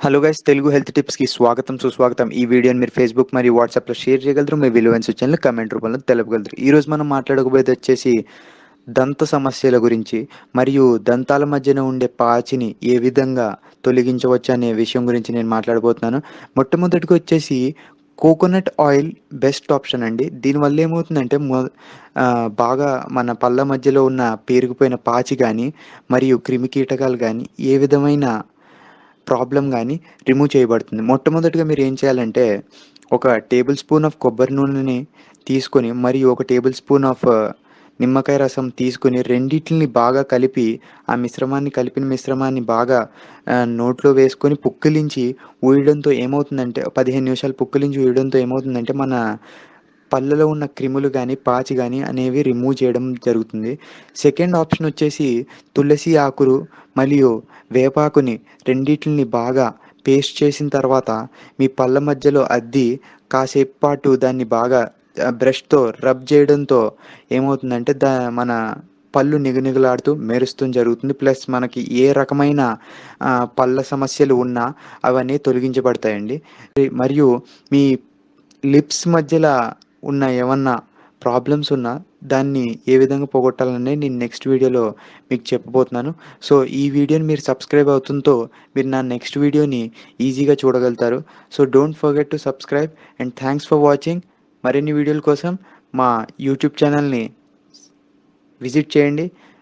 Hello guys, Telugu health టిప్స్‌కి స్వాగతం, సుస్వాగతం. ఈ వీడియోని మీరు ఫేస్‌బుక్ మరియు వాట్సాప్‌లో షేర్ చేయగలరు. మీ విలువైన సూచనలు కామెంట్ రూపంలో తెలుపగలరు. ఈరోజు మనం మాట్లాడబోయేదొచ్చేసి దంత సమస్యల గురించి మరియు దంతాల మధ్యన ఉండే పాచిని ఏ విధంగా తొలగించవచ్చు అనే విషయం గురించి నేను మాట్లాడబోతున్నాను. మొట్టమొదటిగా వచ్చేసి కోకోనట్ ఆయిల్ బెస్ట్ ఆప్షన్ అండి. దీనివల్ల ఏమవుతుందంటే బాగా మన పళ్ళ మధ్యలో ఉన్న పేరుకుపోయిన పాచి గానీ, మరియు క్రిమికీటకాలు గానీ, ఏ విధమైన ప్రాబ్లమ్ గానీ రిమూవ్ చేయబడుతుంది. మొట్టమొదటిగా మీరేం చేయాలంటే, ఒక టేబుల్ స్పూన్ ఆఫ్ కొబ్బరి నూనెని తీసుకొని, మరియు ఒక టేబుల్ స్పూన్ ఆఫ్ నిమ్మకాయ రసం తీసుకొని, రెండిటిలిని బాగా కలిపి, ఆ కలిపిన మిశ్రమాన్ని బాగా నోట్లో వేసుకొని పుక్కిలించి ఊయడంతో ఏమవుతుందంటే, 15 నిమిషాలు పుక్కిలించి ఊయడంతో ఏమవుతుందంటే, మన పళ్ళలో ఉన్న క్రిములు గానీ, పాచి గానీ అనేవి రిమూవ్ చేయడం జరుగుతుంది. సెకండ్ ఆప్షన్ వచ్చేసి తులసి ఆకులు మరియు వేపాకుని రెండిటిలిని బాగా పేస్ట్ చేసిన తర్వాత మీ పళ్ళ మధ్యలో అద్ది కాసేపు పాటు దాన్ని బాగా బ్రష్‌తో రబ్ చేయడంతో ఏమవుతుందంటే మన పళ్ళు నిగనిగలాడుతూ మెరుస్తూ జరుగుతుంది. ప్లస్ మనకి ఏ రకమైన పళ్ళ సమస్యలు ఉన్నా అవన్నీ తొలగించబడతాయండి. మరియు మీ లిప్స్ మధ్యల ఉన్న ఏమన్నా ప్రాబ్లమ్స్ ఉన్నా దాన్ని ఏ విధంగా పోగొట్టాలనేది నేను నెక్స్ట్ వీడియోలో మీకు చెప్పబోతున్నాను. సో, ఈ వీడియోని మీరు సబ్స్క్రైబ్ అవుతుంతో మీరు నా నెక్స్ట్ వీడియోని ఈజీగా చూడగలుగుతారు. So, don't forget to subscribe and thanks for watching. మరిన్ని వీడియోల కోసం మా యూట్యూబ్ ఛానల్‌ని విజిట్ చేయండి.